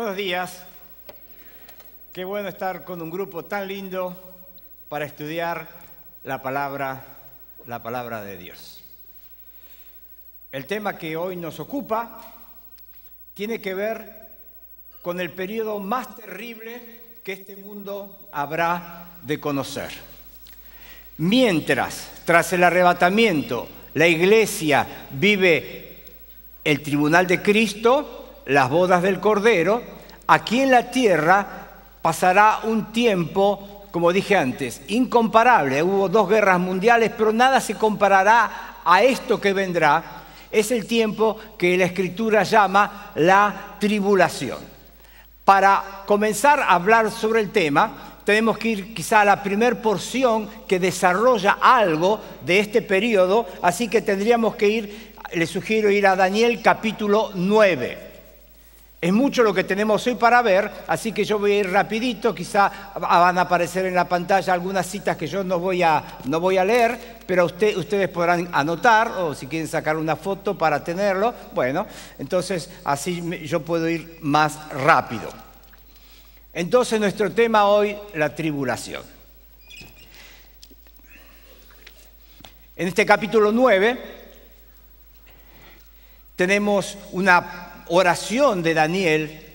Buenos días. Qué bueno estar con un grupo tan lindo para estudiar la palabra de Dios. El tema que hoy nos ocupa tiene que ver con el periodo más terrible que este mundo habrá de conocer. Mientras, tras el arrebatamiento, la Iglesia vive el tribunal de Cristo, las bodas del Cordero, aquí en la tierra pasará un tiempo, como dije antes, incomparable. Hubo 2 guerras mundiales, pero nada se comparará a esto que vendrá. Es el tiempo que la Escritura llama la tribulación. Para comenzar a hablar sobre el tema, tenemos que ir quizá a la primera porción que desarrolla algo de este periodo, así que tendríamos que ir, les sugiero ir a Daniel capítulo 9. Es mucho lo que tenemos hoy para ver, así que yo voy a ir rapidito, quizá van a aparecer en la pantalla algunas citas que yo no voy a leer, pero ustedes podrán anotar o si quieren sacar una foto para tenerlo, bueno, entonces así yo puedo ir más rápido. Entonces nuestro tema hoy, la tribulación. En este capítulo 9 tenemos una oración de Daniel,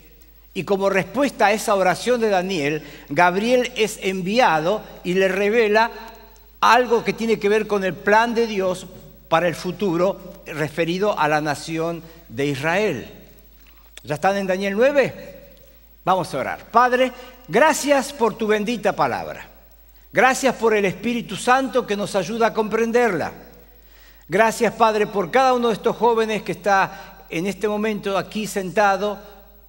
y como respuesta a esa oración de Daniel, Gabriel es enviado y le revela algo que tiene que ver con el plan de Dios para el futuro referido a la nación de Israel. ¿Ya están en Daniel 9? Vamos a orar. Padre, gracias por tu bendita palabra. Gracias por el Espíritu Santo que nos ayuda a comprenderla. Gracias, Padre, por cada uno de estos jóvenes que está en este momento aquí sentado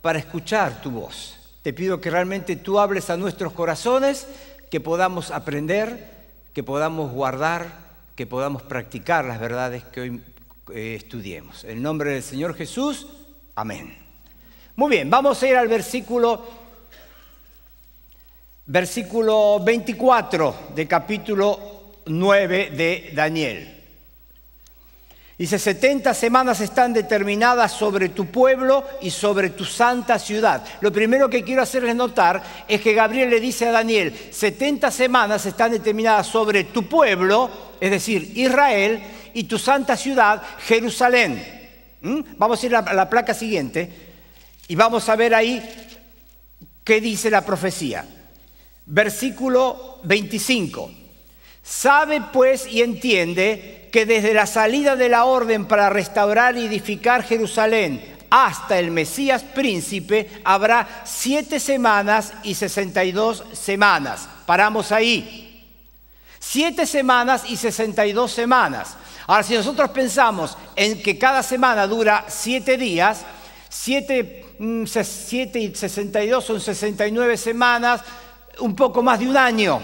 para escuchar tu voz. Te pido que realmente tú hables a nuestros corazones, que podamos aprender, que podamos guardar, que podamos practicar las verdades que hoy estudiemos. En el nombre del Señor Jesús, amén. Muy bien, vamos a ir al versículo 24 del capítulo 9 de Daniel. Dice, 70 semanas están determinadas sobre tu pueblo y sobre tu santa ciudad. Lo primero que quiero hacerles notar es que Gabriel le dice a Daniel, 70 semanas están determinadas sobre tu pueblo, es decir, Israel, y tu santa ciudad, Jerusalén. Vamos a ir a la placa siguiente y vamos a ver ahí qué dice la profecía. Versículo 25. Sabe pues y entiende que desde la salida de la orden para restaurar y edificar Jerusalén hasta el Mesías príncipe habrá 7 semanas y 62 semanas. Paramos ahí. 7 semanas y 62 semanas. Ahora, si nosotros pensamos en que cada semana dura 7 días, 7 y 62 son 69 semanas, un poco más de un año.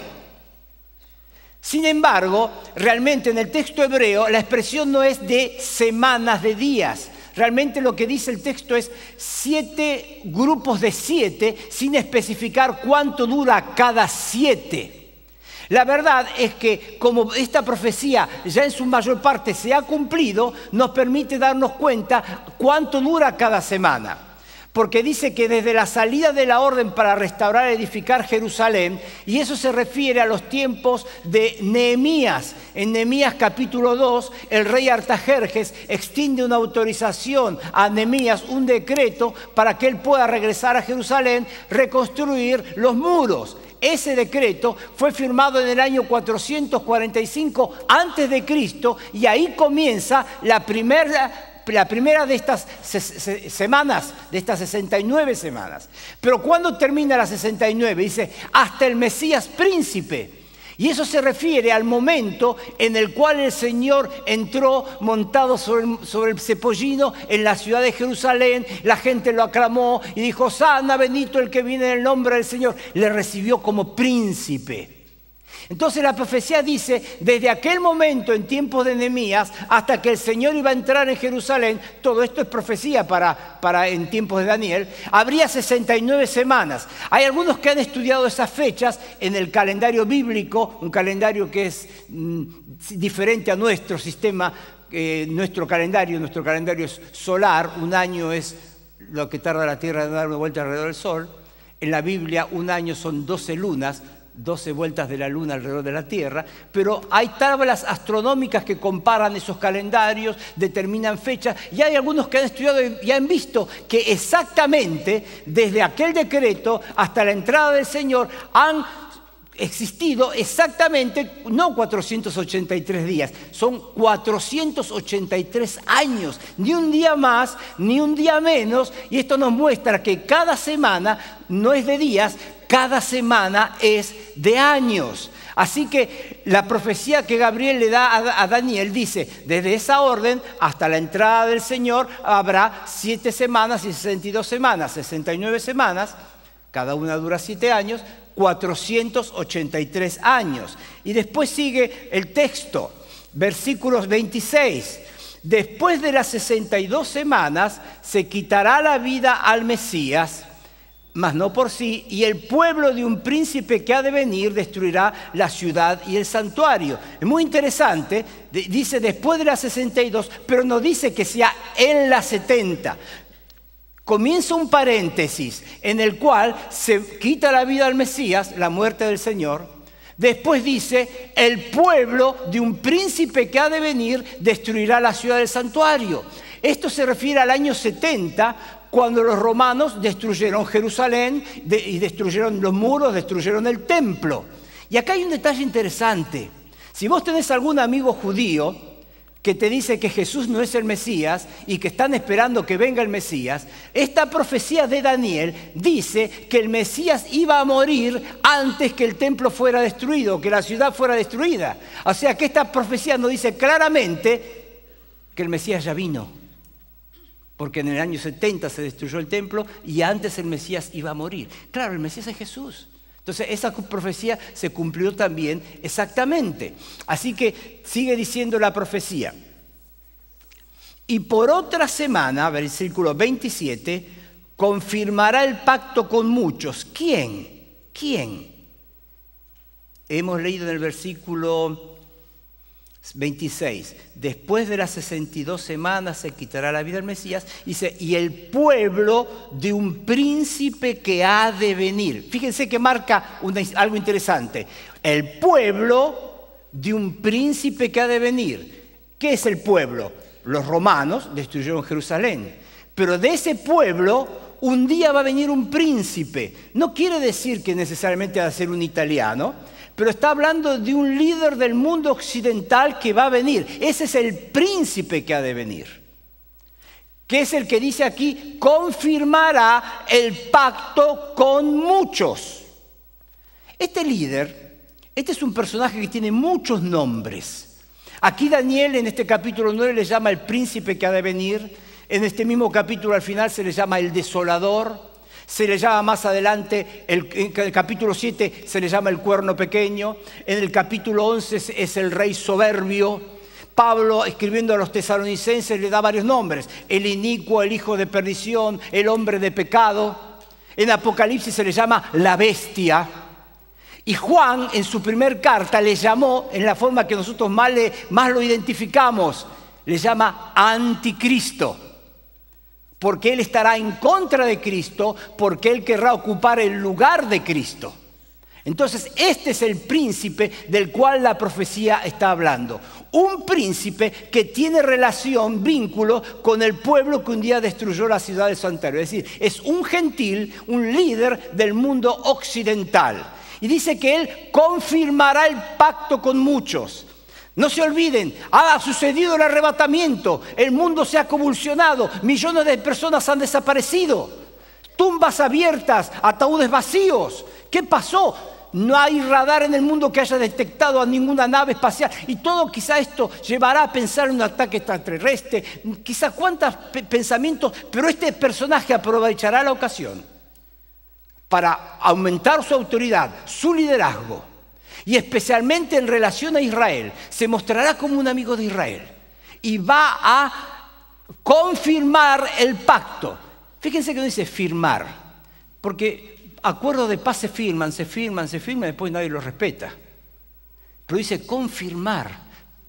Sin embargo, realmente en el texto hebreo la expresión no es de semanas, de días. Realmente lo que dice el texto es 7 grupos de 7 sin especificar cuánto dura cada 7. La verdad es que como esta profecía ya en su mayor parte se ha cumplido, nos permite darnos cuenta cuánto dura cada semana. Porque dice que desde la salida de la orden para restaurar y edificar Jerusalén, y eso se refiere a los tiempos de Nehemías. En Nehemías capítulo 2, el rey Artajerjes extiende una autorización a Nehemías, un decreto para que él pueda regresar a Jerusalén, reconstruir los muros. Ese decreto fue firmado en el año 445 a.C. y ahí comienza la primera de estas semanas, de estas 69 semanas. Pero ¿cuándo termina la 69? Dice, hasta el Mesías príncipe. Y eso se refiere al momento en el cual el Señor entró montado sobre el cepollino en la ciudad de Jerusalén. La gente lo aclamó y dijo, Hosana, bendito el que viene en el nombre del Señor. Le recibió como príncipe. Entonces la profecía dice, desde aquel momento en tiempos de Nehemías hasta que el Señor iba a entrar en Jerusalén, todo esto es profecía para en tiempos de Daniel, habría 69 semanas. Hay algunos que han estudiado esas fechas en el calendario bíblico, un calendario que es diferente a nuestro sistema, nuestro calendario es solar, un año es lo que tarda la Tierra en dar una vuelta alrededor del Sol. En la Biblia un año son 12 lunas, 12 vueltas de la Luna alrededor de la Tierra, pero hay tablas astronómicas que comparan esos calendarios, determinan fechas, y hay algunos que han estudiado y han visto que exactamente desde aquel decreto hasta la entrada del Señor han existido exactamente, no 483 días, son 483 años, ni un día más, ni un día menos, y esto nos muestra que cada semana no es de días, cada semana es de años. Así que la profecía que Gabriel le da a Daniel dice, desde esa orden hasta la entrada del Señor habrá 7 semanas y 62 semanas, 69 semanas, cada una dura 7 años, 483 años. Y después sigue el texto, versículos 26. Después de las 62 semanas se quitará la vida al Mesías, mas no por sí, y el pueblo de un príncipe que ha de venir destruirá la ciudad y el santuario. Es muy interesante, dice después de las 62, pero no dice que sea en las 70. Comienza un paréntesis en el cual se quita la vida al Mesías, la muerte del Señor. Después dice, el pueblo de un príncipe que ha de venir destruirá la ciudad del santuario. Esto se refiere al año 70, cuando los romanos destruyeron Jerusalén y destruyeron los muros, destruyeron el templo. Y acá hay un detalle interesante. Si vos tenés algún amigo judío que te dice que Jesús no es el Mesías y que están esperando que venga el Mesías, esta profecía de Daniel dice que el Mesías iba a morir antes que el templo fuera destruido, que la ciudad fuera destruida. O sea que esta profecía nos dice claramente que el Mesías ya vino. Porque en el año 70 se destruyó el templo y antes el Mesías iba a morir. Claro, el Mesías es Jesús. Entonces esa profecía se cumplió también exactamente. Así que sigue diciendo la profecía. Y por otra semana, versículo 27, confirmará el pacto con muchos. ¿Quién? ¿Quién? Hemos leído en el versículo 26, después de las 62 semanas se quitará la vida al Mesías, dice, y el pueblo de un príncipe que ha de venir. Fíjense que marca algo interesante. El pueblo de un príncipe que ha de venir. ¿Qué es el pueblo? Los romanos destruyeron Jerusalén, pero de ese pueblo un día va a venir un príncipe. No quiere decir que necesariamente va a ser un italiano, pero está hablando de un líder del mundo occidental que va a venir. Ese es el príncipe que ha de venir. Que es el que dice aquí, confirmará el pacto con muchos. Este líder, este es un personaje que tiene muchos nombres. Aquí Daniel en este capítulo 9 le llama el príncipe que ha de venir. En este mismo capítulo al final se le llama el desolador. Se le llama más adelante, en el capítulo 7 se le llama el cuerno pequeño, en el capítulo 11 es el rey soberbio. Pablo, escribiendo a los tesalonicenses, le da varios nombres: el inicuo, el hijo de perdición, el hombre de pecado. En Apocalipsis se le llama la bestia. Y Juan, en su primer carta, le llamó, en la forma que nosotros más lo identificamos, le llama anticristo. Porque él estará en contra de Cristo, porque él querrá ocupar el lugar de Cristo. Entonces, este es el príncipe del cual la profecía está hablando. Un príncipe que tiene relación, vínculo con el pueblo que un día destruyó la ciudad del santuario. Es decir, es un gentil, un líder del mundo occidental. Y dice que él confirmará el pacto con muchos. No se olviden, ha sucedido el arrebatamiento, el mundo se ha convulsionado, millones de personas han desaparecido, tumbas abiertas, ataúdes vacíos. ¿Qué pasó? No hay radar en el mundo que haya detectado a ninguna nave espacial. Y todo quizá esto llevará a pensar en un ataque extraterrestre, quizá cuántos pensamientos, pero este personaje aprovechará la ocasión para aumentar su autoridad, su liderazgo. Y especialmente en relación a Israel, se mostrará como un amigo de Israel y va a confirmar el pacto. Fíjense que no dice firmar, porque acuerdos de paz se firman, y después nadie los respeta. Pero dice confirmar,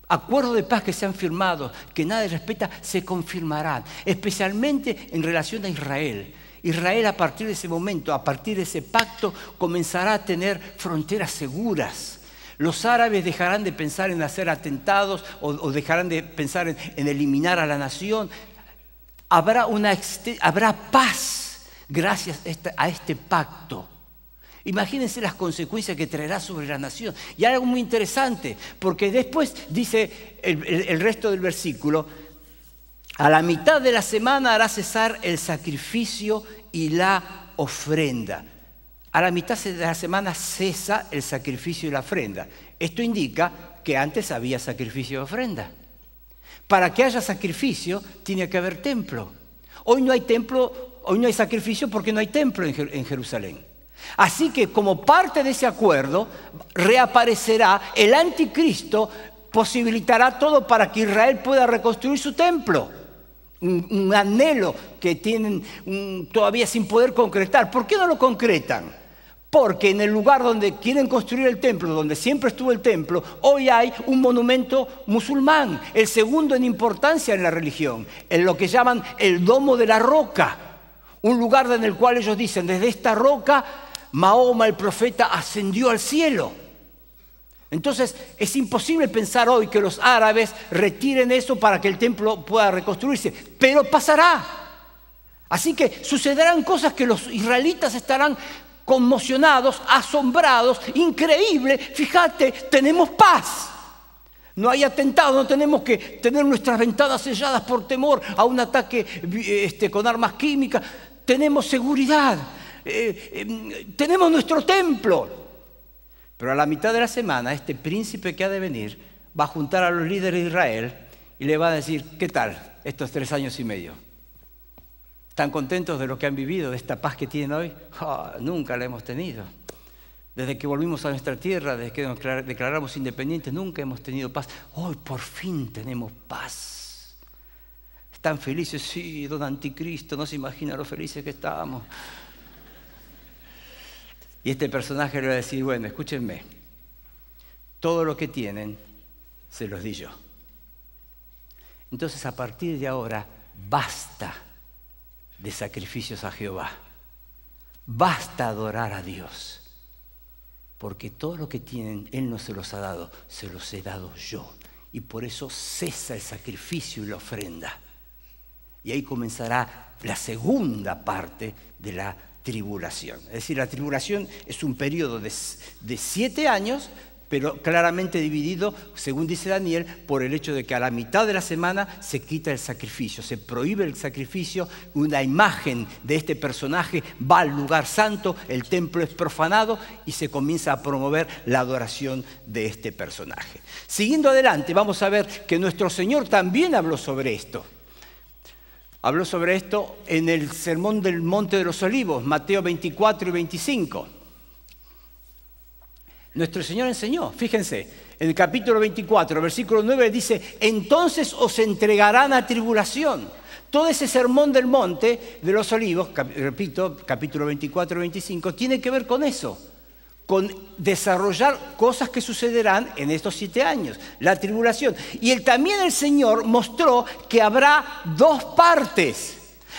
acuerdos de paz que se han firmado, que nadie respeta, se confirmarán, especialmente en relación a Israel. Israel a partir de ese momento, a partir de ese pacto, comenzará a tener fronteras seguras. Los árabes dejarán de pensar en hacer atentados o dejarán de pensar en eliminar a la nación. Habrá paz gracias a este pacto. Imagínense las consecuencias que traerá sobre la nación. Y algo muy interesante, porque después dice el resto del versículo: a la mitad de la semana hará cesar el sacrificio y la ofrenda. A la mitad de la semana cesa el sacrificio y la ofrenda. Esto indica que antes había sacrificio y ofrenda. Para que haya sacrificio tiene que haber templo. Hoy no hay templo, hoy no hay sacrificio porque no hay templo en Jerusalén. Así que como parte de ese acuerdo reaparecerá el anticristo, posibilitará todo para que Israel pueda reconstruir su templo. Un anhelo que tienen todavía sin poder concretar. ¿Por qué no lo concretan? Porque en el lugar donde quieren construir el templo, donde siempre estuvo el templo, hoy hay un monumento musulmán, el segundo en importancia en la religión, en lo que llaman el Domo de la Roca, un lugar en el cual ellos dicen: desde esta roca Mahoma el profeta ascendió al cielo. Entonces es imposible pensar hoy que los árabes retiren eso para que el templo pueda reconstruirse, pero pasará. Así que sucederán cosas que los israelitas estarán conmocionados, asombrados, increíble. Fíjate, tenemos paz. No hay atentado, no tenemos que tener nuestras ventanas selladas por temor a un ataque con armas químicas. Tenemos seguridad, tenemos nuestro templo. Pero a la mitad de la semana, este príncipe que ha de venir va a juntar a los líderes de Israel y le va a decir: ¿qué tal estos 3 años y medio? ¿Están contentos de lo que han vivido, de esta paz que tienen hoy? Nunca la hemos tenido. Desde que volvimos a nuestra tierra, desde que nos declaramos independientes, nunca hemos tenido paz. Hoy por fin tenemos paz. ¿Están felices? Sí, don Anticristo, no se imagina lo felices que estábamos. Y este personaje le va a decir: bueno, escúchenme, todo lo que tienen se los di yo. Entonces a partir de ahora, basta de sacrificios a Jehová. Basta adorar a Dios. Porque todo lo que tienen, Él no se los ha dado, se los he dado yo. Y por eso cesa el sacrificio y la ofrenda. Y ahí comenzará la segunda parte de la tribulación. Es decir, la tribulación es un periodo de 7 años, pero claramente dividido, según dice Daniel, por el hecho de que a la mitad de la semana se quita el sacrificio, se prohíbe el sacrificio, una imagen de este personaje va al lugar santo, el templo es profanado y se comienza a promover la adoración de este personaje. Siguiendo adelante, vamos a ver que nuestro Señor también habló sobre esto. Habló sobre esto en el Sermón del Monte de los Olivos, Mateo 24 y 25. Nuestro Señor enseñó, fíjense, en el capítulo 24, versículo 9 dice: entonces os entregarán a tribulación. Todo ese sermón del monte de los olivos, repito, capítulo 24 y 25, tiene que ver con eso, con desarrollar cosas que sucederán en estos 7 años, la tribulación. Y también el Señor mostró que habrá 2 partes.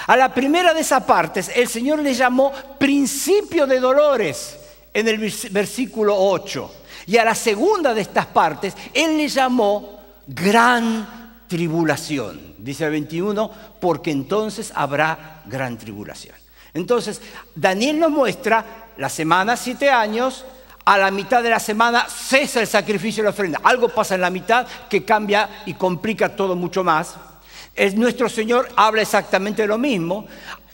A la primera de esas partes el Señor le llamó principio de dolores, en el versículo 8. Y a la segunda de estas partes, Él le llamó gran tribulación. Dice el 21, porque entonces habrá gran tribulación. Entonces, Daniel nos muestra la semana 7 años, a la mitad de la semana cesa el sacrificio y la ofrenda. Algo pasa en la mitad que cambia y complica todo mucho más. Nuestro Señor habla exactamente lo mismo.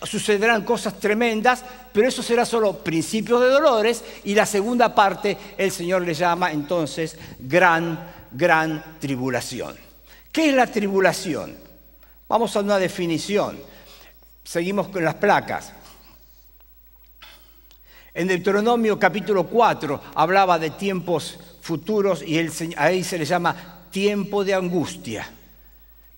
Sucederán cosas tremendas, pero eso será solo principios de dolores, y la segunda parte el Señor le llama entonces gran tribulación. ¿Qué es la tribulación? Vamos a una definición. Seguimos con las placas. En Deuteronomio capítulo 4 hablaba de tiempos futuros y ahí se le llama tiempo de angustia.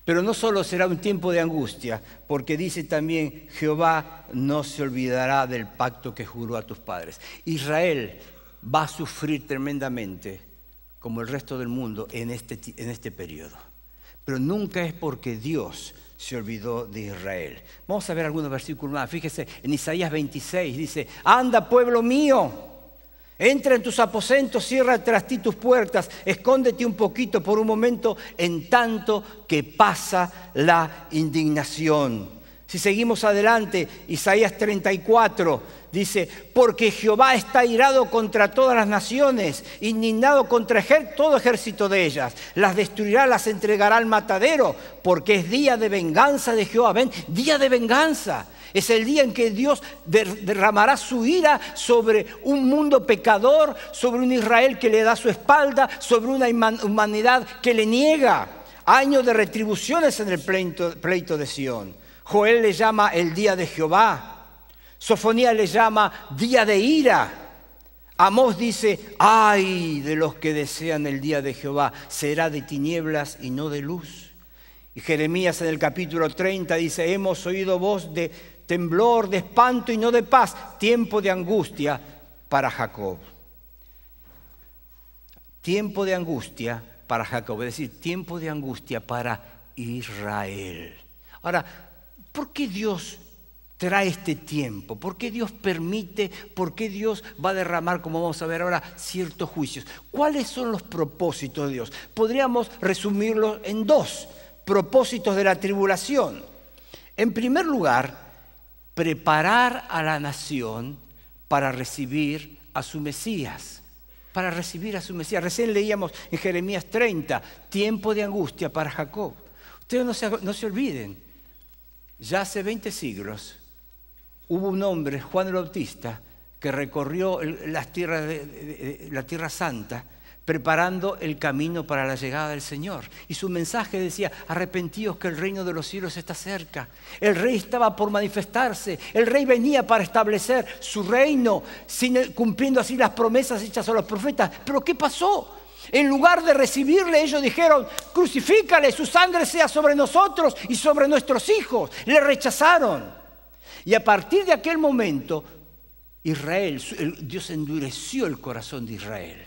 Pero no solo será un tiempo de angustia, porque dice también: Jehová no se olvidará del pacto que juró a tus padres. Israel va a sufrir tremendamente como el resto del mundo en este periodo. Pero nunca es porque Dios se olvidó de Israel. Vamos a ver algunos versículos más. Fíjese, en Isaías 26 dice: anda, pueblo mío, entra en tus aposentos, cierra tras ti tus puertas, escóndete un poquito por un momento, en tanto que pasa la indignación. Si seguimos adelante, Isaías 34 dice: porque Jehová está irado contra todas las naciones, indignado contra todo ejército de ellas. Las destruirá, las entregará al matadero, porque es día de venganza de Jehová. ¿Ven? Día de venganza. Es el día en que Dios derramará su ira sobre un mundo pecador, sobre un Israel que le da su espalda, sobre una humanidad que le niega. Año de retribuciones en el pleito de Sión. Joel le llama el día de Jehová. Sofonías le llama día de ira. Amós dice: ay de los que desean el día de Jehová, será de tinieblas y no de luz. Y Jeremías en el capítulo 30 dice: hemos oído voz de temblor, de espanto y no de paz, tiempo de angustia para Jacob. Tiempo de angustia para Jacob, es decir, tiempo de angustia para Israel. Ahora, ¿por qué Dios trae este tiempo? ¿Por qué Dios permite? ¿Por qué Dios va a derramar, como vamos a ver ahora, ciertos juicios? ¿Cuáles son los propósitos de Dios? Podríamos resumirlos en dos propósitos de la tribulación. En primer lugar, preparar a la nación para recibir a su Mesías. Para recibir a su Mesías. Recién leíamos en Jeremías 30, tiempo de angustia para Jacob. Ustedes no se olviden, ya hace 20 siglos hubo un hombre, Juan el Bautista, que recorrió la Tierra Santa preparando el camino para la llegada del Señor. Y su mensaje decía: arrepentíos que el reino de los cielos está cerca. El rey estaba por manifestarse. El rey venía para establecer su reino, cumpliendo así las promesas hechas a los profetas. ¿Pero qué pasó? En lugar de recibirle, ellos dijeron: crucifícale, su sangre sea sobre nosotros y sobre nuestros hijos. Le rechazaron. Y a partir de aquel momento, Dios endureció el corazón de Israel.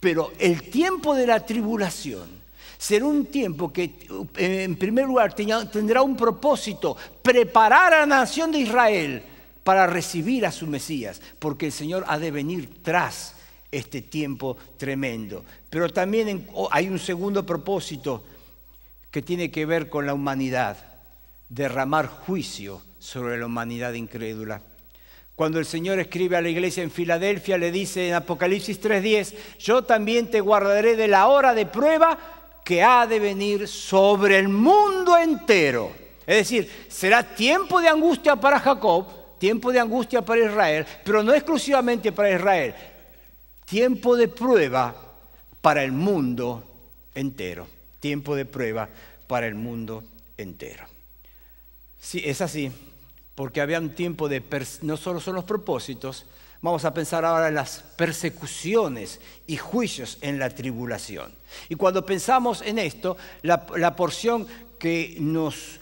Pero el tiempo de la tribulación será un tiempo que, en primer lugar, tendrá un propósito: preparar a la nación de Israel para recibir a su Mesías, porque el Señor ha de venir tras este tiempo tremendo. Pero también hay un segundo propósito que tiene que ver con la humanidad: derramar juicio sobre la humanidad incrédula. Cuando el Señor escribe a la iglesia en Filadelfia, le dice en Apocalipsis 3:10: yo también te guardaré de la hora de prueba que ha de venir sobre el mundo entero. Es decir, será tiempo de angustia para Jacob, tiempo de angustia para Israel, pero no exclusivamente para Israel. Tiempo de prueba para el mundo entero. Tiempo de prueba para el mundo entero. Sí, es así. Porque había un tiempo no solo son los propósitos, vamos a pensar ahora en las persecuciones y juicios en la tribulación. Y cuando pensamos en esto, la porción que nos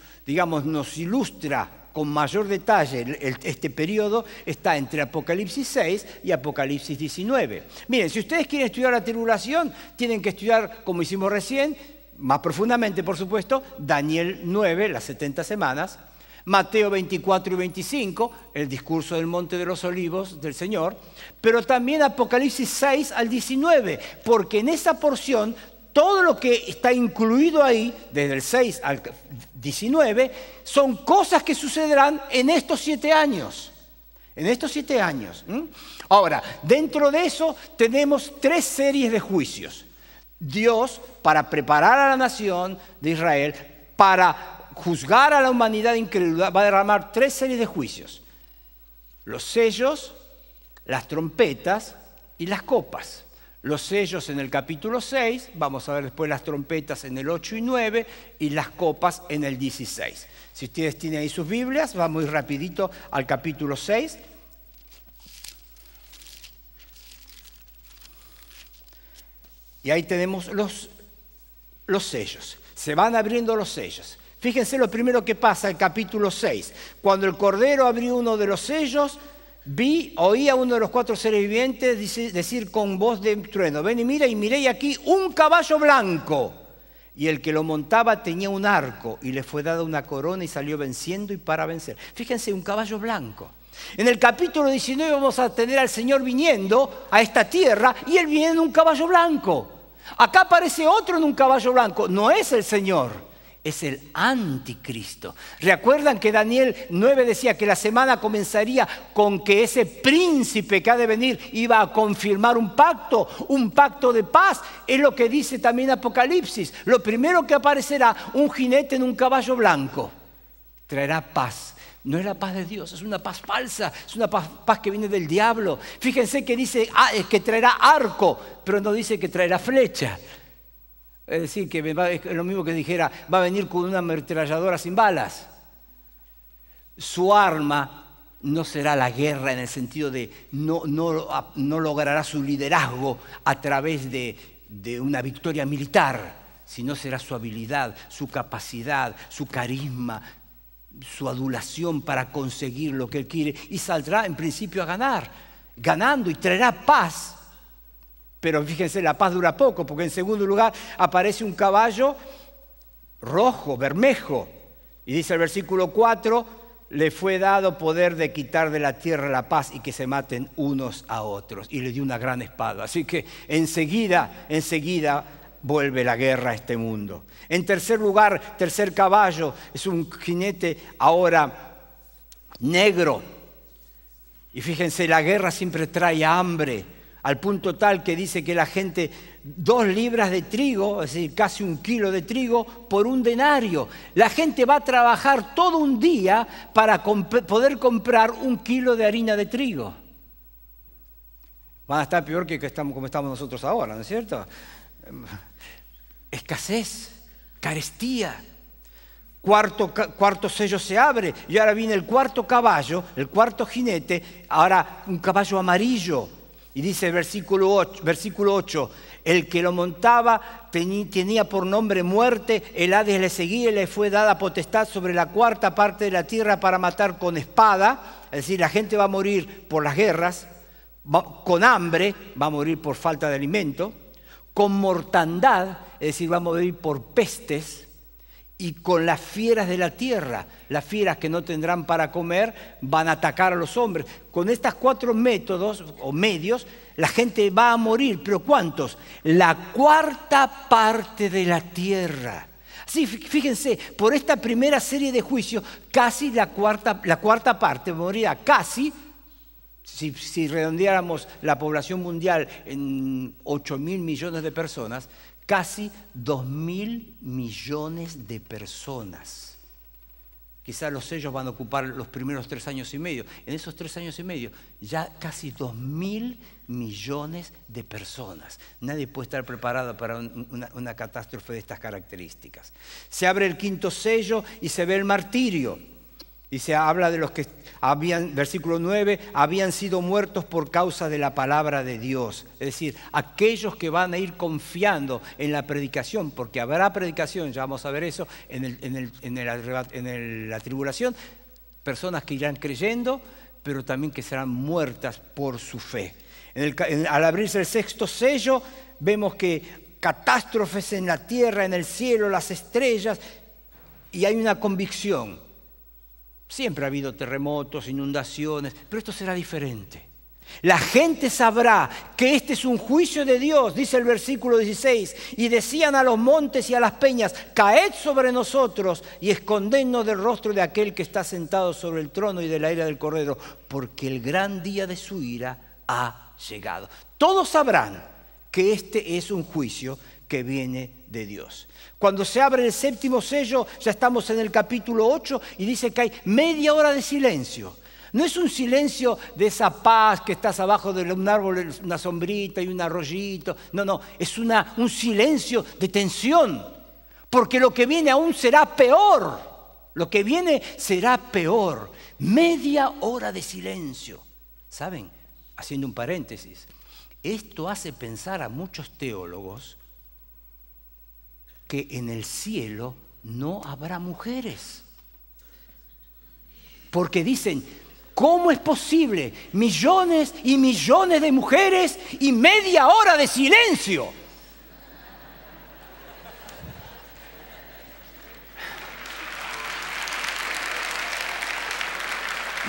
ilustra con mayor detalle este periodo está entre Apocalipsis 6 y Apocalipsis 19. Miren, si ustedes quieren estudiar la tribulación, tienen que estudiar, como hicimos recién, más profundamente, por supuesto, Daniel 9, las 70 semanas, Mateo 24 y 25, el discurso del Monte de los Olivos del Señor, pero también Apocalipsis 6 al 19, porque en esa porción todo lo que está incluido ahí, desde el 6 al 19, son cosas que sucederán en estos 7 años. En estos 7 años. Ahora, dentro de eso tenemos 3 series de juicios. Dios, para preparar a la nación de Israel, para juzgar a la humanidad incrédula, va a derramar 3 series de juicios: los sellos, las trompetas y las copas. Los sellos en el capítulo 6, vamos a ver después las trompetas en el 8 y 9 y las copas en el 16. Si ustedes tienen ahí sus Biblias, vamos muy rapidito al capítulo 6. Y ahí tenemos los sellos. Se van abriendo los sellos. Fíjense lo primero que pasa en el capítulo 6. Cuando el Cordero abrió uno de los sellos, oí a uno de los 4 seres vivientes decir con voz de trueno, ven y mira, y miré aquí un caballo blanco. Y el que lo montaba tenía un arco y le fue dada una corona y salió venciendo y para vencer. Fíjense, un caballo blanco. En el capítulo 19 vamos a tener al Señor viniendo a esta tierra y Él viene en un caballo blanco. Acá aparece otro en un caballo blanco. No es el Señor, es el anticristo. ¿Recuerdan que Daniel 9 decía que la semana comenzaría con que ese príncipe que ha de venir iba a confirmar un pacto de paz? Es lo que dice también Apocalipsis. Lo primero que aparecerá, un jinete en un caballo blanco. Traerá paz. No es la paz de Dios, es una paz falsa, es una paz que viene del diablo. Fíjense que dice que traerá arco, pero no dice que traerá flecha. Es decir, que es lo mismo que dijera, va a venir con una ametralladora sin balas. Su arma no será la guerra en el sentido de no logrará su liderazgo a través de una victoria militar, sino será su habilidad, su capacidad, su carisma, su adulación para conseguir lo que él quiere. Y saldrá en principio a ganar, ganando, y traerá paz. Pero fíjense, la paz dura poco, porque en segundo lugar aparece un caballo rojo, bermejo. Y dice el versículo 4, le fue dado poder de quitar de la tierra la paz y que se maten unos a otros. Y le dio una gran espada. Así que enseguida vuelve la guerra a este mundo. En tercer lugar, tercer caballo, es un jinete ahora negro. Y fíjense, la guerra siempre trae hambre. Al punto tal que dice que la gente 2 libras de trigo, es decir, casi 1 kilo de trigo, por 1 denario. La gente va a trabajar todo un día para poder comprar 1 kilo de harina de trigo. Van a estar peor que como estamos nosotros ahora, ¿no es cierto? Escasez, carestía. Cuarto sello se abre y ahora viene el cuarto caballo, el cuarto jinete, ahora un caballo amarillo. Y dice el versículo 8, el que lo montaba tenía por nombre muerte, el Hades le seguía y le fue dada potestad sobre la 4ª parte de la tierra para matar con espada. Es decir, la gente va a morir por las guerras, con hambre, va a morir por falta de alimento, con mortandad, es decir, va a morir por pestes, y con las fieras de la tierra. Las fieras que no tendrán para comer van a atacar a los hombres. Con estos 4 métodos o medios, la gente va a morir. ¿Pero cuántos? La 4ª parte de la tierra. Sí, fíjense, por esta primera serie de juicios, casi la cuarta parte morirá casi. Si redondeáramos la población mundial en 8.000 millones de personas, casi 2.000 millones de personas. Quizás los sellos van a ocupar los primeros 3 años y medio. En esos 3 años y medio, ya casi 2.000 millones de personas. Nadie puede estar preparado para una catástrofe de estas características. Se abre el 5º sello y se ve el martirio. Y se habla de los que habían, versículo 9, habían sido muertos por causa de la palabra de Dios. Es decir, aquellos que van a ir confiando en la predicación, porque habrá predicación, ya vamos a ver eso, en la tribulación, personas que irán creyendo, pero también que serán muertas por su fe. Al abrirse el 6º sello, vemos que catástrofes en la tierra, en el cielo, las estrellas, y hay una convicción. Siempre ha habido terremotos, inundaciones, pero esto será diferente. La gente sabrá que este es un juicio de Dios, dice el versículo 16, y decían a los montes y a las peñas, caed sobre nosotros y escondednos del rostro de aquel que está sentado sobre el trono y de la ira del Cordero, porque el gran día de su ira ha llegado. Todos sabrán que este es un juicio que viene de Dios. Cuando se abre el 7º sello, ya estamos en el capítulo 8 y dice que hay media hora de silencio. No es un silencio de esa paz que estás abajo de un árbol, una sombrita y un arroyito. No, es un silencio de tensión. Porque lo que viene aún será peor. Lo que viene será peor. Media hora de silencio. ¿Saben? Haciendo un paréntesis. Esto hace pensar a muchos teólogos que en el cielo no habrá mujeres. Porque dicen, ¿cómo es posible? Millones y millones de mujeres y media hora de silencio.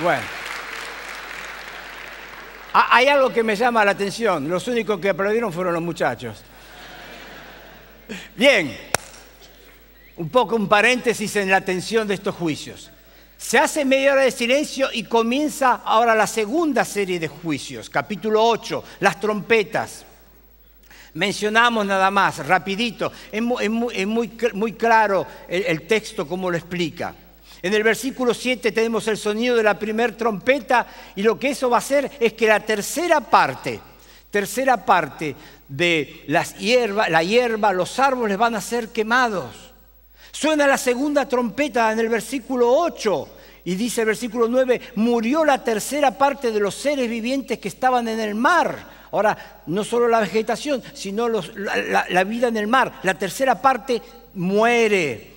Bueno, hay algo que me llama la atención. Los únicos que aplaudieron fueron los muchachos. Bien, un poco un paréntesis en la atención de estos juicios. Se hace media hora de silencio y comienza ahora la segunda serie de juicios, capítulo 8, las trompetas. Mencionamos nada más, rapidito, es muy claro el texto como lo explica. En el versículo 7 tenemos el sonido de la primera trompeta y lo que eso va a hacer es que la tercera parte de la hierba, los árboles van a ser quemados. Suena la segunda trompeta en el versículo 8 y dice el versículo 9, murió la tercera parte de los seres vivientes que estaban en el mar. Ahora, no solo la vegetación, sino la vida en el mar. La tercera parte muere.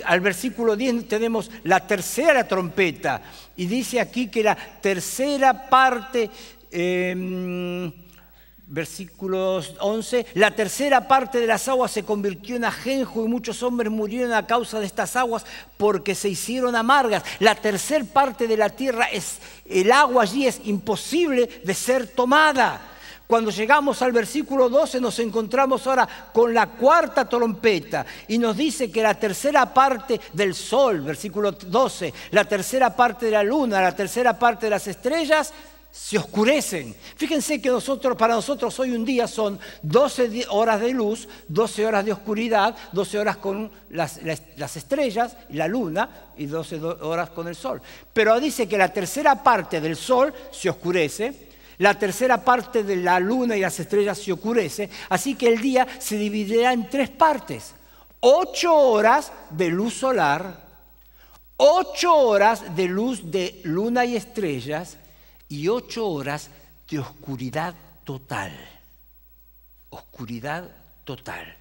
Al versículo 10 tenemos la tercera trompeta y dice aquí que la tercera parte, versículos 11, la tercera parte de las aguas se convirtió en ajenjo y muchos hombres murieron a causa de estas aguas porque se hicieron amargas. La tercera parte de la tierra, el agua allí es imposible de ser tomada. Cuando llegamos al versículo 12 nos encontramos ahora con la cuarta trompeta y nos dice que la tercera parte del sol, versículo 12, la tercera parte de la luna, la tercera parte de las estrellas se oscurecen. Fíjense que para nosotros hoy un día son 12 horas de luz, 12 horas de oscuridad, 12 horas con las estrellas y la luna y 12 horas con el sol. Pero dice que la tercera parte del sol se oscurece, la tercera parte de la luna y las estrellas se oscurece, así que el día se dividirá en tres partes. 8 horas de luz solar, 8 horas de luz de luna y estrellas y 8 horas de oscuridad total. Oscuridad total.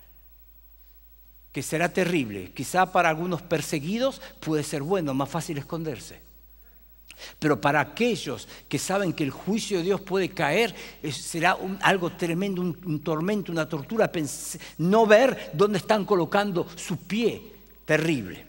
Que será terrible. Quizá para algunos perseguidos puede ser bueno, más fácil esconderse. Pero para aquellos que saben que el juicio de Dios puede caer, será algo tremendo, un tormento, una tortura, no ver dónde están colocando su pie. Terrible.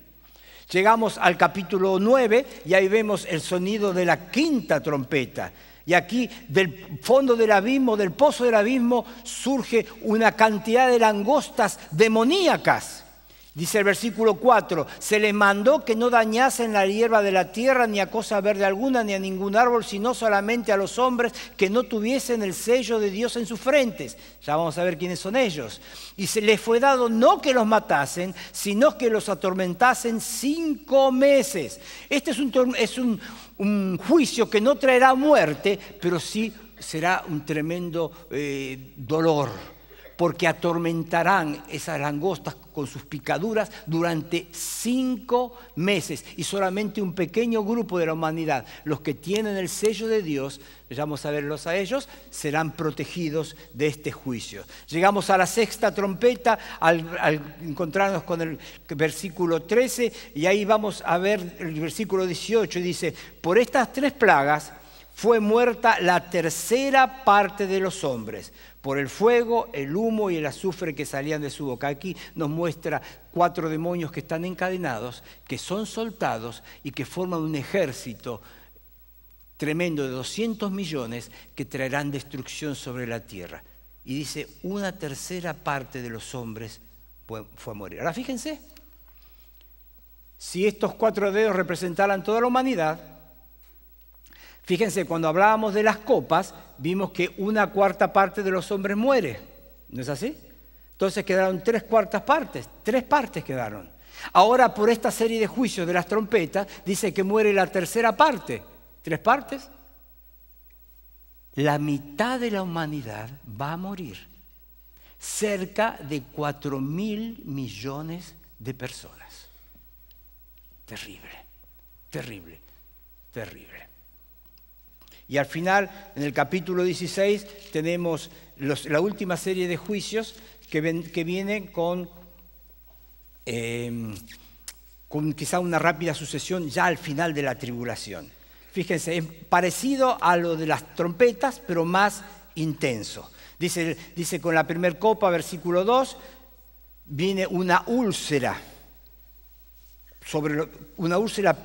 Llegamos al capítulo 9 y ahí vemos el sonido de la quinta trompeta. Y aquí del fondo del abismo, del pozo del abismo, surge una cantidad de langostas demoníacas. Dice el versículo 4, se les mandó que no dañasen la hierba de la tierra, ni a cosa verde alguna, ni a ningún árbol, sino solamente a los hombres que no tuviesen el sello de Dios en sus frentes. Ya vamos a ver quiénes son ellos. Y se les fue dado no que los matasen, sino que los atormentasen 5 meses. Este es un juicio que no traerá muerte, pero sí será un tremendo dolor. Porque atormentarán esas langostas con sus picaduras durante 5 meses. Y solamente un pequeño grupo de la humanidad, los que tienen el sello de Dios, vamos a verlos a ellos, serán protegidos de este juicio. Llegamos a la sexta trompeta al encontrarnos con el versículo 13 y ahí vamos a ver el versículo 18. Dice, por estas 3 plagas fue muerta la tercera parte de los hombres, por el fuego, el humo y el azufre que salían de su boca. Aquí nos muestra 4 demonios que están encadenados, que son soltados y que forman un ejército tremendo de 200 millones que traerán destrucción sobre la tierra. Y dice, una tercera parte de los hombres fue a morir. Ahora fíjense, si estos 4 dedos representaran toda la humanidad, fíjense, cuando hablábamos de las copas, vimos que 1/4 parte de los hombres muere. ¿No es así? Entonces quedaron 3/4 partes. 3 partes quedaron. Ahora, por esta serie de juicios de las trompetas, dice que muere la tercera parte. 3 partes. La mitad de la humanidad va a morir. Cerca de 4.000 millones de personas. Terrible, terrible, terrible. Y al final, en el capítulo 16, tenemos la última serie de juicios que vienen con quizá una rápida sucesión ya al final de la tribulación. Fíjense, es parecido a lo de las trompetas, pero más intenso. Dice con la primera copa, versículo 2, viene una úlcera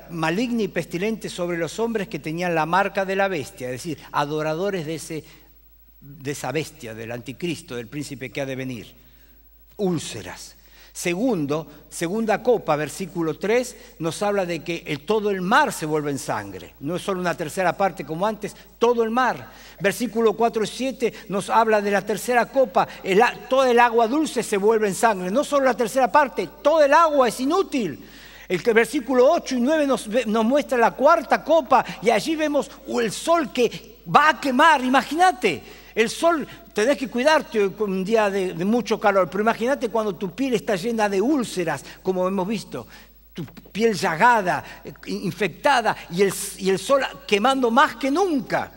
maligna y pestilente sobre los hombres que tenían la marca de la bestia, es decir, adoradores de esa bestia, del anticristo, del príncipe que ha de venir. Úlceras. Segunda copa, versículo 3, nos habla de que todo el mar se vuelve en sangre. No es solo una tercera parte como antes, todo el mar. Versículo 4 y 7 nos habla de la tercera copa. Toda el agua dulce se vuelve en sangre. No solo la tercera parte, toda el agua es inútil. El versículo 8 y 9 nos muestra la cuarta copa y allí vemos el sol que va a quemar. Imagínate, el sol, tenés que cuidarte un día de mucho calor, pero imagínate cuando tu piel está llena de úlceras, como hemos visto, tu piel llagada, infectada y el sol quemando más que nunca.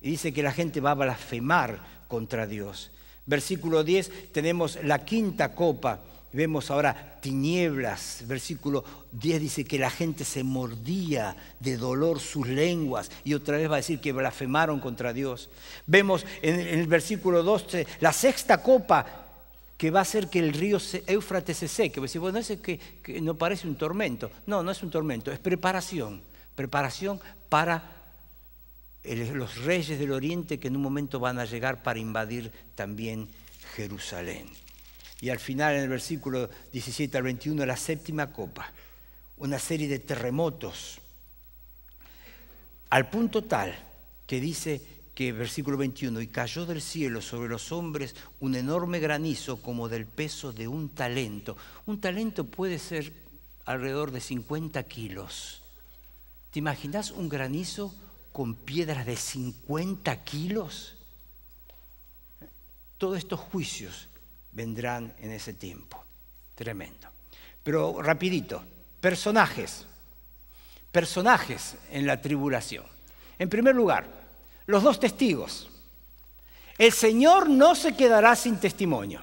Y dice que la gente va a blasfemar contra Dios. Versículo 10, tenemos la quinta copa. Vemos ahora tinieblas. Versículo 10 dice que la gente se mordía de dolor sus lenguas. Y otra vez va a decir que blasfemaron contra Dios. Vemos en el versículo 12 la sexta copa que va a hacer que el río Éufrates se seque. Decir, bueno, ese que no parece un tormento. No, no es un tormento, es preparación. Preparación para los reyes del oriente que en un momento van a llegar para invadir también Jerusalén. Y al final, en el versículo 17 al 21, la séptima copa, una serie de terremotos, al punto tal que dice que, versículo 21, y cayó del cielo sobre los hombres un enorme granizo como del peso de un talento. Un talento puede ser alrededor de 50 kilos. ¿Te imaginas un granizo con piedras de 50 kilos? Todos estos juicios vendrán en ese tiempo. Tremendo. Pero rapidito, personajes en la tribulación. En primer lugar, los dos testigos. El Señor no se quedará sin testimonio.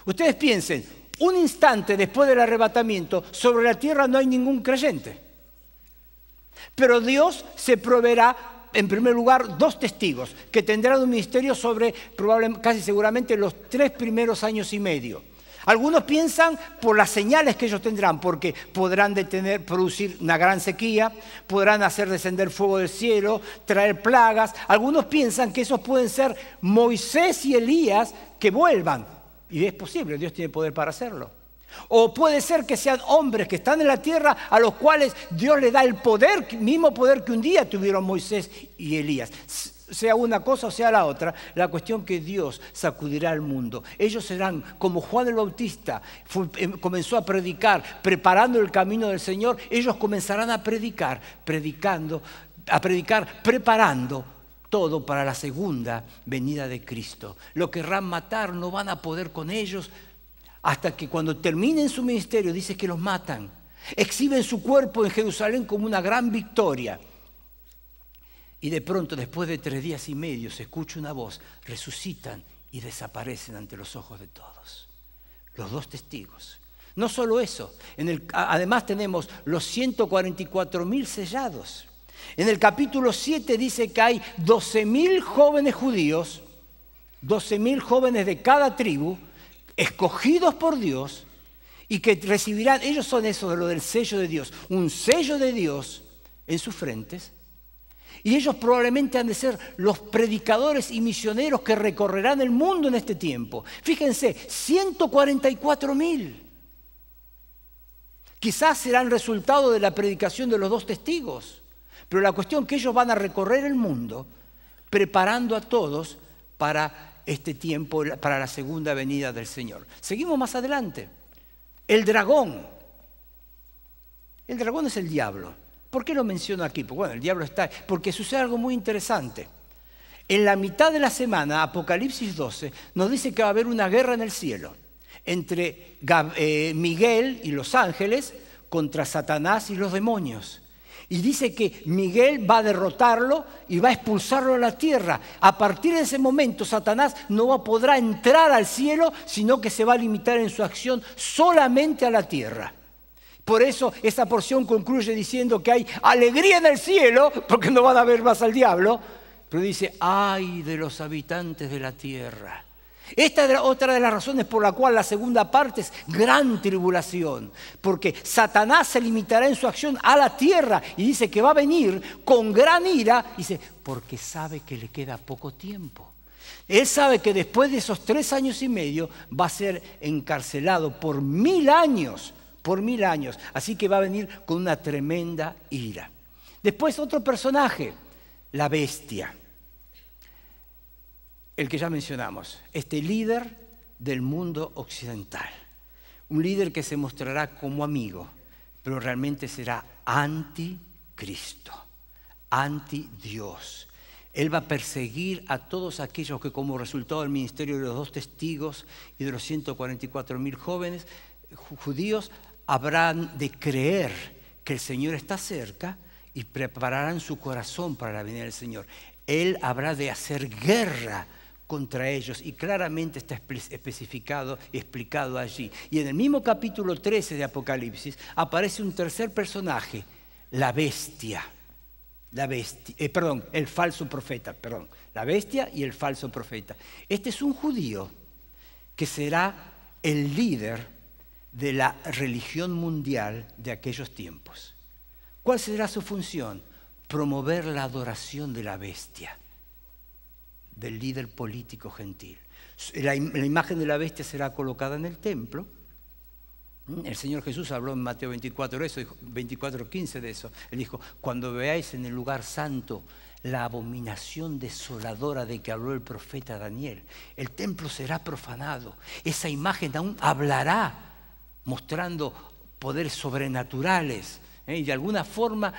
Ustedes piensen, un instante después del arrebatamiento, sobre la tierra no hay ningún creyente. Pero Dios se proveerá, en primer lugar, dos testigos que tendrán un ministerio sobre casi seguramente los 3 primeros años y medio. Algunos piensan por las señales que ellos tendrán, porque podrán producir una gran sequía, podrán hacer descender fuego del cielo, traer plagas. Algunos piensan que esos pueden ser Moisés y Elías que vuelvan. Y es posible, Dios tiene poder para hacerlo. O puede ser que sean hombres que están en la tierra a los cuales Dios le da el poder, mismo poder que un día tuvieron Moisés y Elías. Sea una cosa o sea la otra, la cuestión que Dios sacudirá al mundo. Ellos serán como Juan el Bautista comenzó a predicar, preparando el camino del Señor. Ellos comenzarán a predicar, preparando todo para la segunda venida de Cristo. Lo querrán matar, no van a poder con ellos. Hasta que cuando terminen su ministerio, dice que los matan. Exhiben su cuerpo en Jerusalén como una gran victoria. Y de pronto, después de 3 días y medio, se escucha una voz. Resucitan y desaparecen ante los ojos de todos. Los dos testigos. No solo eso. Además tenemos los 144.000 sellados. En el capítulo 7 dice que hay 12.000 jóvenes judíos. 12.000 jóvenes de cada tribu, escogidos por Dios y que recibirán, ellos son eso de lo del sello de Dios, un sello de Dios en sus frentes, y ellos probablemente han de ser los predicadores y misioneros que recorrerán el mundo en este tiempo. Fíjense, 144.000. Quizás serán resultado de la predicación de los dos testigos, pero la cuestión es que ellos van a recorrer el mundo preparando a todos para este tiempo, para la segunda venida del Señor. Seguimos más adelante. El dragón. El dragón es el diablo. ¿Por qué lo menciono aquí? Pues bueno, el diablo está... Porque sucede algo muy interesante. En la mitad de la semana, Apocalipsis 12, nos dice que va a haber una guerra en el cielo entre Miguel y los ángeles contra Satanás y los demonios. Y dice que Miguel va a derrotarlo y va a expulsarlo a la tierra. A partir de ese momento, Satanás no podrá entrar al cielo, sino que se va a limitar en su acción solamente a la tierra. Por eso esa porción concluye diciendo que hay alegría en el cielo, porque no van a ver más al diablo. Pero dice, ¡ay de los habitantes de la tierra! Esta es otra de las razones por la cual la segunda parte es gran tribulación, porque Satanás se limitará en su acción a la tierra y dice que va a venir con gran ira, dice, porque sabe que le queda poco tiempo. Él sabe que después de esos 3 años y medio va a ser encarcelado por 1000 años, así que va a venir con una tremenda ira. Después otro personaje, la bestia. El que ya mencionamos, este líder del mundo occidental. Un líder que se mostrará como amigo, pero realmente será anticristo, antidios. Él va a perseguir a todos aquellos que como resultado del ministerio de los 2 testigos y de los 144.000 jóvenes judíos habrán de creer que el Señor está cerca y prepararán su corazón para la venida del Señor. Él habrá de hacer guerra contra ellos y claramente está especificado y explicado allí. Y en el mismo capítulo 13 de Apocalipsis aparece un tercer personaje, la bestia. El falso profeta, la bestia y el falso profeta. Este es un judío que será el líder de la religión mundial de aquellos tiempos. ¿Cuál será su función? Promover la adoración de la bestia, del líder político gentil. La imagen de la bestia será colocada en el templo. El Señor Jesús habló en Mateo 24:15 de eso. Él dijo, cuando veáis en el lugar santo la abominación desoladora de que habló el profeta Daniel, el templo será profanado. Esa imagen aún hablará, mostrando poderes sobrenaturales. Y de alguna forma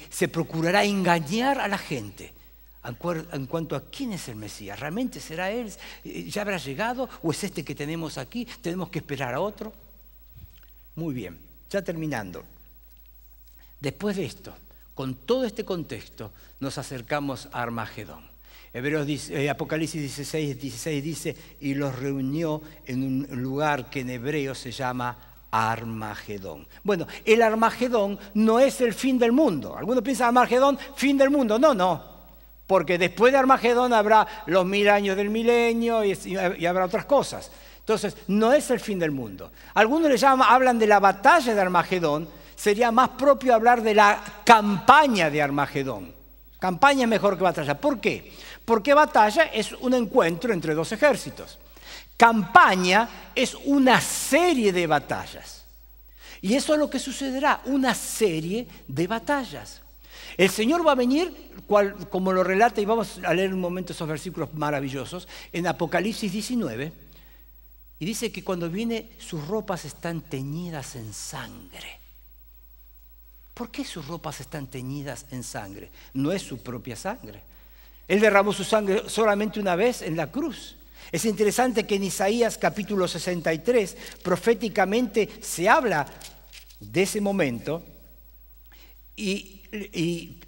se procurará engañar a la gente en cuanto a quién es el Mesías. ¿Realmente será Él? ¿Ya habrá llegado? ¿O es este que tenemos aquí? ¿Tenemos que esperar a otro? Muy bien, ya terminando. Después de esto, con todo este contexto, nos acercamos a Armagedón. Apocalipsis 16 dice, y los reunió en un lugar que en hebreo se llama Armagedón. Bueno, el Armagedón no es el fin del mundo. Algunos piensan Armagedón, fin del mundo. No. Porque después de Armagedón habrá los 1000 años del milenio y habrá otras cosas. Entonces, no es el fin del mundo. Algunos hablan de la batalla de Armagedón. Sería más propio hablar de la campaña de Armagedón. Campaña es mejor que batalla. ¿Por qué? Porque batalla es un encuentro entre 2 ejércitos. Campaña es una serie de batallas. Y eso es lo que sucederá, una serie de batallas. El Señor va a venir, como lo relata, y vamos a leer un momento esos versículos maravillosos, en Apocalipsis 19, y dice que cuando viene sus ropas están teñidas en sangre. ¿Por qué sus ropas están teñidas en sangre? No es su propia sangre. Él derramó su sangre solamente una vez en la cruz. Es interesante que en Isaías capítulo 63 proféticamente se habla de ese momento y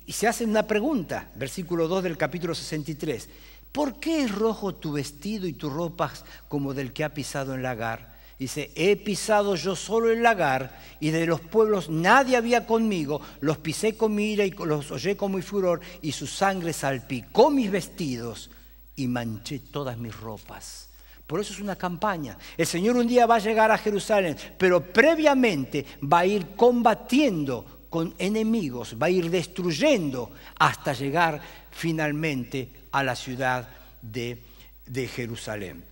se hace una pregunta, versículo 2 del capítulo 63. ¿Por qué es rojo tu vestido y tus ropas como del que ha pisado en lagar? Dice, he pisado yo solo el lagar y de los pueblos nadie había conmigo. Los pisé con mi ira y los hollé con mi furor y su sangre salpicó mis vestidos y manché todas mis ropas. Por eso es una campaña. El Señor un día va a llegar a Jerusalén, pero previamente va a ir combatiendo con enemigos, va a ir destruyendo hasta llegar finalmente a la ciudad de Jerusalén.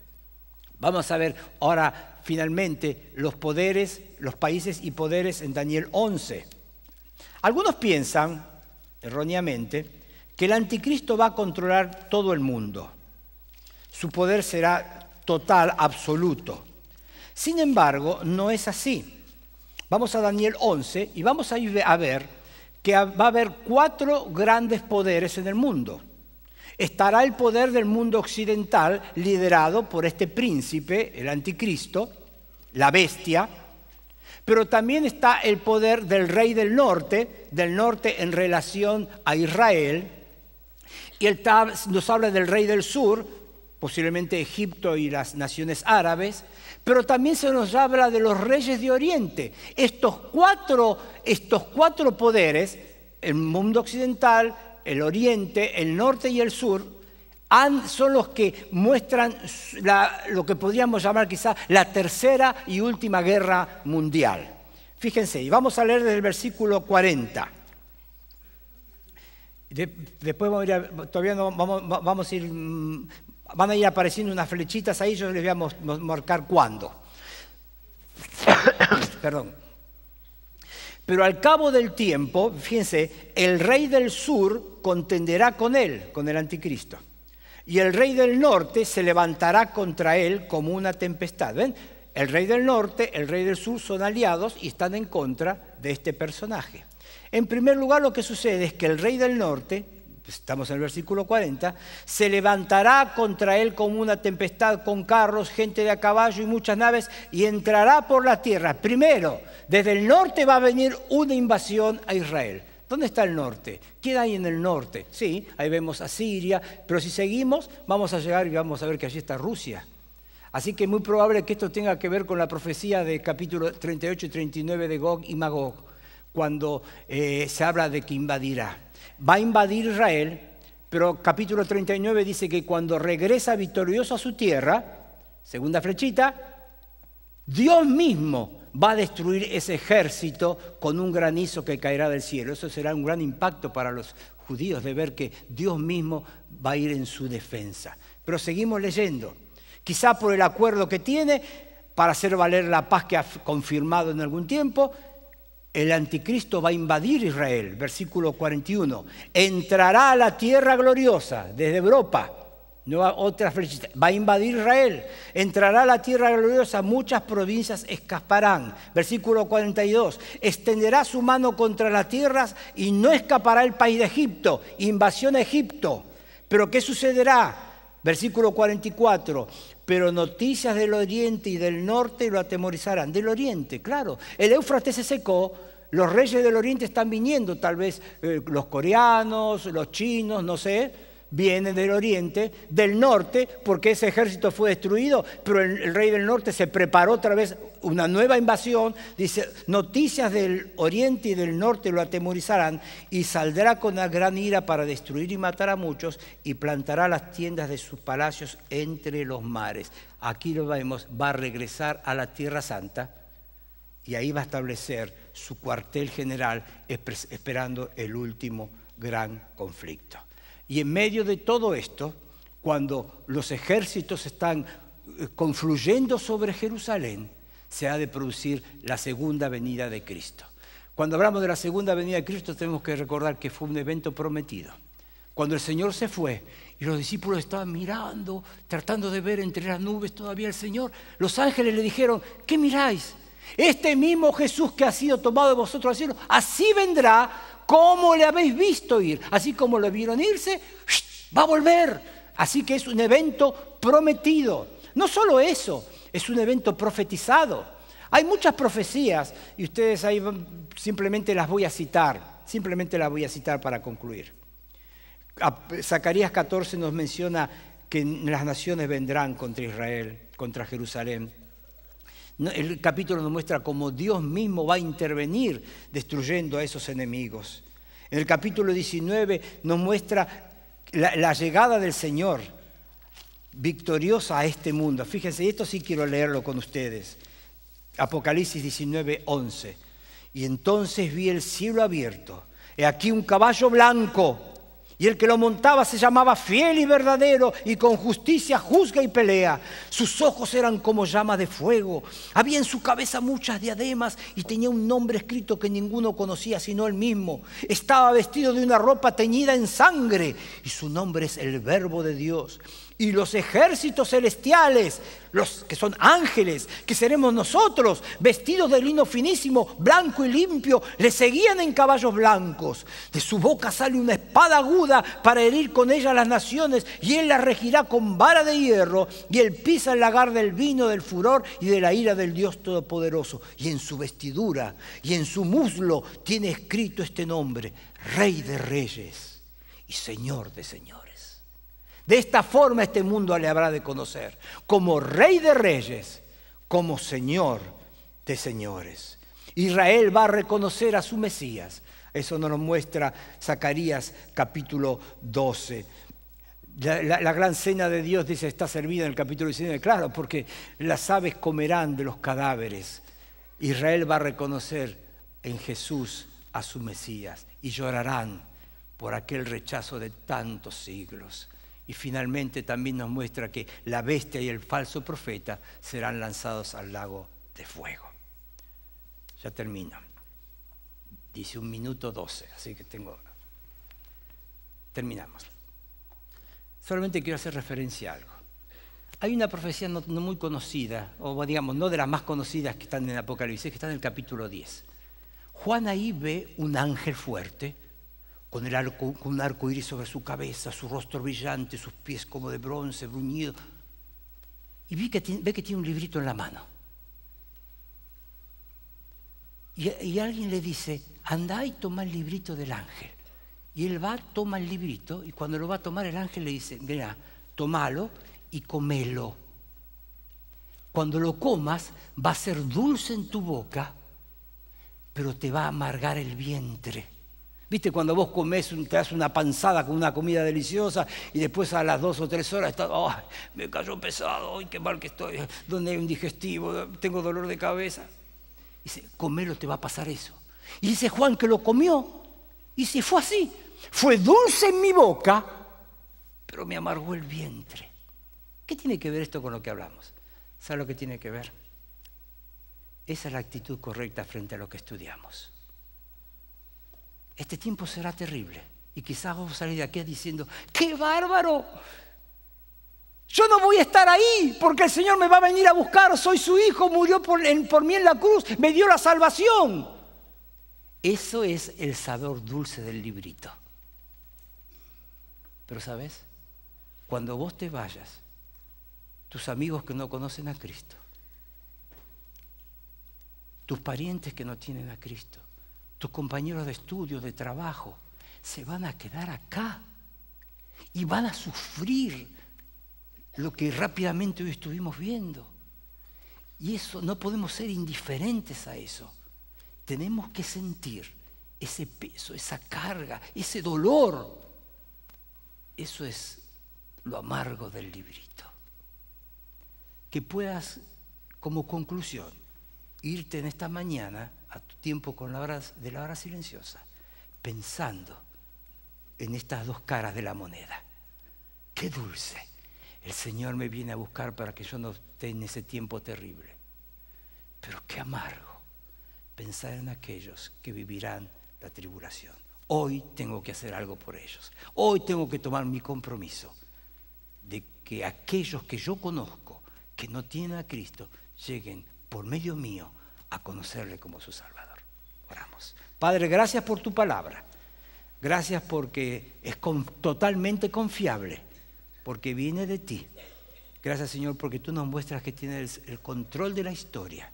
Vamos a ver ahora finalmente los poderes, los países y poderes en Daniel 11. Algunos piensan, erróneamente, que el anticristo va a controlar todo el mundo. Su poder será total, absoluto. Sin embargo, no es así. Vamos a Daniel 11 y vamos a ir a ver que va a haber 4 grandes poderes en el mundo. Estará el poder del mundo occidental liderado por este príncipe, el anticristo, la bestia, pero también está el poder del rey del norte en relación a Israel, y él nos habla del rey del sur, posiblemente Egipto y las naciones árabes, Pero también se nos habla de los reyes de Oriente. Estos cuatro poderes, el mundo occidental, el Oriente, el Norte y el Sur, son los que muestran lo que podríamos llamar quizá la tercera y última guerra mundial. Fíjense, y vamos a leer desde el versículo 40. Después vamos a ir, van a ir apareciendo unas flechitas ahí, yo les voy a marcar cuándo. Perdón. Pero al cabo del tiempo, fíjense, el rey del sur contenderá con él, con el anticristo. Y el rey del norte se levantará contra él como una tempestad. ¿Ven? El rey del norte, el rey del sur son aliados y están en contra de este personaje. En primer lugar, lo que sucede es que el rey del norte, estamos en el versículo 40, se levantará contra él como una tempestad con carros, gente de a caballo y muchas naves y entrará por la tierra. Primero, desde el norte va a venir una invasión a Israel. ¿Dónde está el norte? ¿Qué hay en el norte? Sí, ahí vemos a Siria, pero si seguimos vamos a llegar y vamos a ver que allí está Rusia. Así que es muy probable que esto tenga que ver con la profecía de capítulo 38 y 39 de Gog y Magog, cuando se habla de que invadirá. Va a invadir Israel, pero capítulo 39 dice que cuando regresa victorioso a su tierra, segunda flechita, Dios mismo va a destruir ese ejército con un granizo que caerá del cielo. Eso será un gran impacto para los judíos de ver que Dios mismo va a ir en su defensa. Pero seguimos leyendo. Quizá por el acuerdo que tiene para hacer valer la paz que ha confirmado en algún tiempo, el anticristo va a invadir Israel. Versículo 41. Entrará a la tierra gloriosa desde Europa. Otra flechita. Va a invadir Israel. Entrará a la tierra gloriosa, muchas provincias escaparán. Versículo 42. Extenderá su mano contra las tierras y no escapará el país de Egipto. Invasión a Egipto. ¿Pero qué sucederá? Versículo 44. Pero noticias del oriente y del norte lo atemorizarán. Del oriente, claro. El Éufrates se secó. Los reyes del oriente están viniendo. Tal vez los coreanos, los chinos, no sé. Vienen del oriente, del norte, porque ese ejército fue destruido, pero el rey del norte se preparó otra vez una nueva invasión. Dice, noticias del oriente y del norte lo atemorizarán y saldrá con una gran ira para destruir y matar a muchos y plantará las tiendas de sus palacios entre los mares. Aquí lo vemos, va a regresar a la Tierra Santa y ahí va a establecer su cuartel general esperando el último gran conflicto. Y en medio de todo esto, cuando los ejércitos están confluyendo sobre Jerusalén, se ha de producir la segunda venida de Cristo. Cuando hablamos de la segunda venida de Cristo, tenemos que recordar que fue un evento prometido. Cuando el Señor se fue y los discípulos estaban mirando, tratando de ver entre las nubes todavía al Señor, los ángeles le dijeron, ¿qué miráis? Este mismo Jesús que ha sido tomado de vosotros al cielo, así vendrá como le habéis visto ir. Así como lo vieron irse, va a volver. Así que es un evento prometido. No solo eso, es un evento profetizado. Hay muchas profecías y ustedes ahí simplemente las voy a citar. Simplemente las voy a citar para concluir. Zacarías 14 nos menciona que las naciones vendrán contra Israel, contra Jerusalén. El capítulo nos muestra cómo Dios mismo va a intervenir destruyendo a esos enemigos. En el capítulo 19 nos muestra la llegada del Señor victoriosa a este mundo. Fíjense, y esto sí quiero leerlo con ustedes. Apocalipsis 19, 11. Y entonces vi el cielo abierto. He aquí un caballo blanco. Y el que lo montaba se llamaba Fiel y Verdadero, y con justicia juzga y pelea. Sus ojos eran como llamas de fuego. Había en su cabeza muchas diademas y tenía un nombre escrito que ninguno conocía sino él mismo. Estaba vestido de una ropa teñida en sangre y su nombre es el Verbo de Dios. Y los ejércitos celestiales, los que son ángeles, que seremos nosotros, vestidos de lino finísimo, blanco y limpio, le seguían en caballos blancos. De su boca sale una espada aguda para herir con ella a las naciones, y él las regirá con vara de hierro, y él pisa el lagar del vino del furor y de la ira del Dios Todopoderoso. Y en su vestidura y en su muslo tiene escrito este nombre: Rey de Reyes y Señor de Señores. De esta forma este mundo le habrá de conocer como Rey de Reyes, como Señor de señores. Israel va a reconocer a su Mesías. Eso nos lo muestra Zacarías capítulo 12. La gran cena de Dios, dice, está servida en el capítulo 19. Claro, porque las aves comerán de los cadáveres. Israel va a reconocer en Jesús a su Mesías y llorarán por aquel rechazo de tantos siglos. Y finalmente también nos muestra que la bestia y el falso profeta serán lanzados al lago de fuego. Ya termino. Dice 1 minuto 12, así que terminamos. Solamente quiero hacer referencia a algo. Hay una profecía no muy conocida, o digamos, no de las más conocidas que están en Apocalipsis, que está en el capítulo 10. Juan ahí ve un ángel fuerte, con un arco iris sobre su cabeza, su rostro brillante, sus pies como de bronce, bruñido. Y ve que tiene un librito en la mano. Y alguien le dice, andá y toma el librito del ángel. Y él va, toma el librito, y cuando lo va a tomar el ángel le dice, mira, tomalo y comelo. Cuando lo comas va a ser dulce en tu boca, pero te va a amargar el vientre. ¿Viste cuando vos comés, te das una panzada con una comida deliciosa y después a las 2 o 3 horas estás, oh, me cayó pesado, ay, qué mal que estoy, donde hay un digestivo, tengo dolor de cabeza? Dice, comelo, te va a pasar eso. Y dice Juan que lo comió, y si fue así, fue dulce en mi boca, pero me amargó el vientre. ¿Qué tiene que ver esto con lo que hablamos? ¿Sabe lo que tiene que ver? Esa es la actitud correcta frente a lo que estudiamos. Este tiempo será terrible y quizás vos salís de aquí diciendo, ¡qué bárbaro! Yo no voy a estar ahí porque el Señor me va a venir a buscar, soy su hijo, murió por mí en la cruz, me dio la salvación. Eso es el sabor dulce del librito. Pero ¿sabes? Cuando vos te vayas, tus amigos que no conocen a Cristo, tus parientes que no tienen a Cristo, tus compañeros de estudio, de trabajo, se van a quedar acá y van a sufrir lo que rápidamente hoy estuvimos viendo. Y eso, no podemos ser indiferentes a eso. Tenemos que sentir ese peso, esa carga, ese dolor. Eso es lo amargo del librito. Que puedas, como conclusión, irte en esta mañana a tu tiempo de la hora silenciosa, pensando en estas dos caras de la moneda. ¡Qué dulce! El Señor me viene a buscar para que yo no esté en ese tiempo terrible. Pero qué amargo pensar en aquellos que vivirán la tribulación. Hoy tengo que hacer algo por ellos. Hoy tengo que tomar mi compromiso de que aquellos que yo conozco, que no tienen a Cristo, lleguen por medio mío a conocerle como su Salvador. Oramos. Padre, gracias por tu palabra. Gracias porque es totalmente confiable, porque viene de ti. Gracias, Señor, porque tú nos muestras que tienes el control de la historia.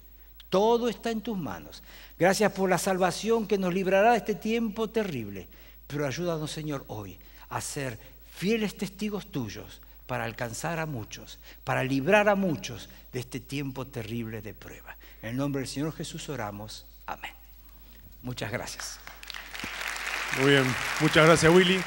Todo está en tus manos. Gracias por la salvación que nos librará de este tiempo terrible. Pero ayúdanos, Señor, hoy a ser fieles testigos tuyos para alcanzar a muchos, para librar a muchos de este tiempo terrible de prueba. En el nombre del Señor Jesús oramos. Amén. Muchas gracias. Muy bien. Muchas gracias, Willy.